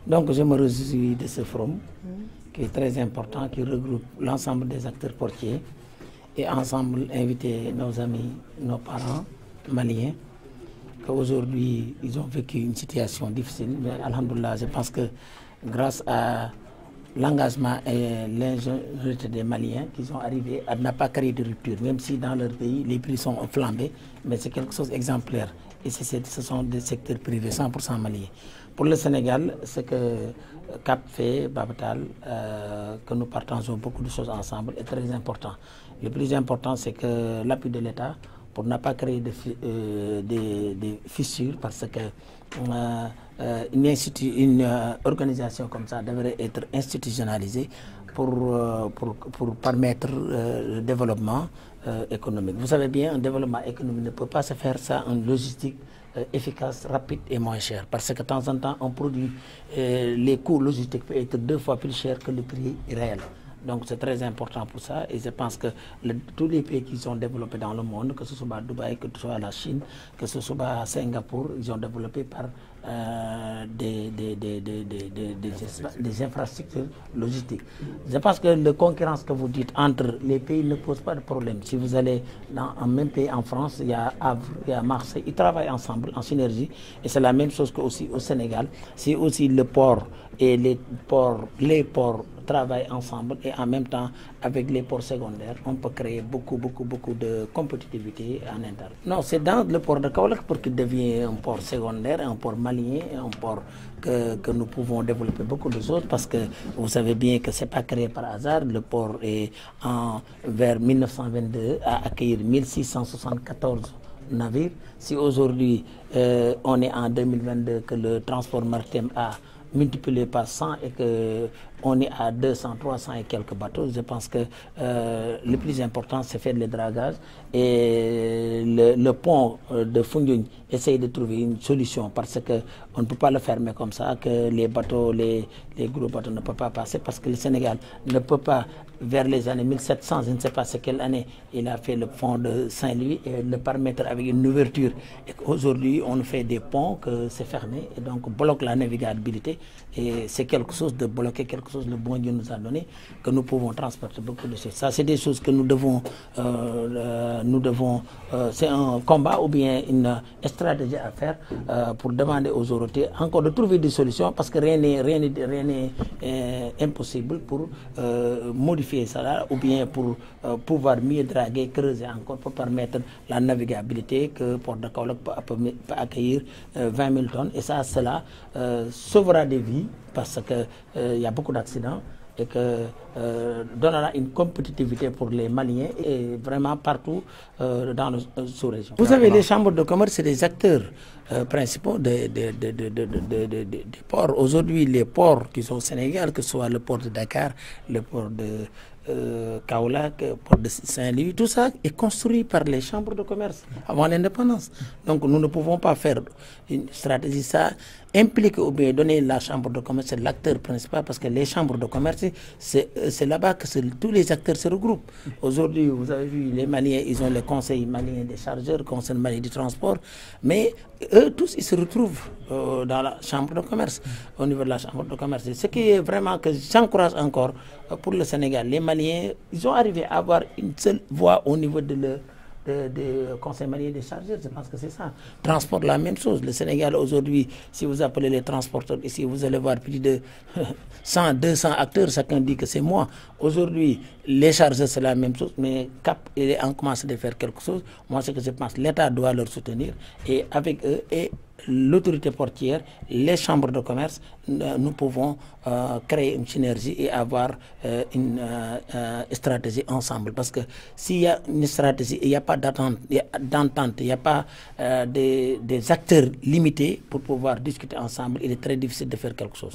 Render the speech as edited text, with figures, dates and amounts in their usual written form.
Donc je me réjouis de ce forum qui est très important, qui regroupe l'ensemble des acteurs portiers et ensemble inviter nos amis, nos parents maliens, qu'aujourd'hui ils ont vécu une situation difficile, mais alhamdoulilah, je pense que grâce à l'engagement et l'ingéniosité des Maliens qu'ils ont arrivé à ne pas créer de rupture, même si dans leur pays les prix sont flambés, mais c'est quelque chose d'exemplaire. Et ce sont des secteurs privés 100% maliens. Pour le Sénégal, ce que CAP fait, Babatal, que nous partageons beaucoup de choses ensemble, est très important. Le plus important, c'est que l'appui de l'État, pour ne pas créer des fissures, parce que une organisation comme ça devrait être institutionnalisée pour permettre le développement économique. Vous savez bien, un développement économique ne peut pas se faire ça en logistique efficace, rapide et moins cher. Parce que de temps en temps, on produit, les coûts logistiques peuvent être 2 fois plus chers que le prix réel. Donc c'est très important pour ça et je pense que tous les pays qui sont développés dans le monde, que ce soit Dubaï, que ce soit la Chine, que ce soit Singapour, ils ont développé par des infrastructures logistiques. Je pense que la concurrence que vous dites entre les pays ne pose pas de problème. Si vous allez dans un même pays en France, il y a Havre, il y a Marseille, ils travaillent ensemble en synergie et c'est la même chose qu'aussi au Sénégal. C'est aussi le port et les ports travaillent ensemble et en même temps avec les ports secondaires, on peut créer beaucoup de compétitivité en interne. Non, c'est dans le port de Kaolack pour qu'il devienne un port secondaire, un port malien, un port que nous pouvons développer beaucoup de choses parce que vous savez bien que ce n'est pas créé par hasard. Le port est vers 1922 à accueillir 1674 navires. Si aujourd'hui on est en 2022 que le transport maritime a multiplié par 100 et qu'on est à 200, 300 et quelques bateaux, je pense que le plus important c'est faire le dragage et le pont de Foundiougne essaye de trouver une solution parce qu'on ne peut pas le fermer comme ça, que les bateaux, les gros bateaux ne peuvent pas passer parce que le Sénégal ne peut pas, vers les années 1700, je ne sais pas c'est quelle année, il a fait le pont de Saint-Louis et le permettre avec une ouverture. Et aujourd'hui, on fait des ponts que c'est fermé et donc bloque la navigabilité. Et c'est quelque chose de bloquer, quelque chose que le bon Dieu nous a donné, que nous pouvons transporter beaucoup de choses. Ça, c'est des choses que nous devons c'est un combat ou bien une stratégie à faire pour demander aux autorités encore de trouver des solutions parce que rien n'est impossible pour modifier ça ou bien pour pouvoir mieux draguer, creuser encore pour permettre la navigabilité que Port de Kaolack peut accueillir 20 000 tonnes et ça, cela sauvera des vies parce qu'il y a beaucoup d'accidents et que donnera une compétitivité pour les Maliens et vraiment partout dans la sous-région. Vous savez, les chambres de commerce, c'est des acteurs principaux des ports. Aujourd'hui, les ports qui sont au Sénégal, que ce soit le port de Dakar, le port de Kaolack, le port de Saint-Louis, tout ça est construit par les chambres de commerce avant l'indépendance. Donc nous ne pouvons pas faire une stratégie, ça implique ou bien donner la chambre de commerce, c'est l'acteur principal parce que les chambres de commerce, c'est là-bas que tous les acteurs se regroupent. Aujourd'hui, vous avez vu, les Maliens, ils ont le conseil malien des chargeurs, le conseil malien du transport, mais eux tous, ils se retrouvent dans la chambre de commerce, au niveau de la chambre de commerce. Ce qui est vraiment que j'encourage encore pour le Sénégal, les Maliens, ils ont arrivé à avoir une seule voix au niveau de conseil malien des chargeurs, je pense que c'est ça. Transport, la même chose. Le Sénégal aujourd'hui, si vous appelez les transporteurs ici, vous allez voir plus de 100, 200 acteurs, chacun dit que c'est moi. Aujourd'hui, les chargeurs, c'est la même chose, mais CAP, il est en commence de faire quelque chose. Moi, ce que je pense, l'État doit leur soutenir et avec eux et l'autorité portière, les chambres de commerce, nous pouvons créer une synergie et avoir une stratégie ensemble. Parce que s'il y a une stratégie, il n'y a pas d'entente, il n'y a pas des acteurs limités pour pouvoir discuter ensemble, il est très difficile de faire quelque chose.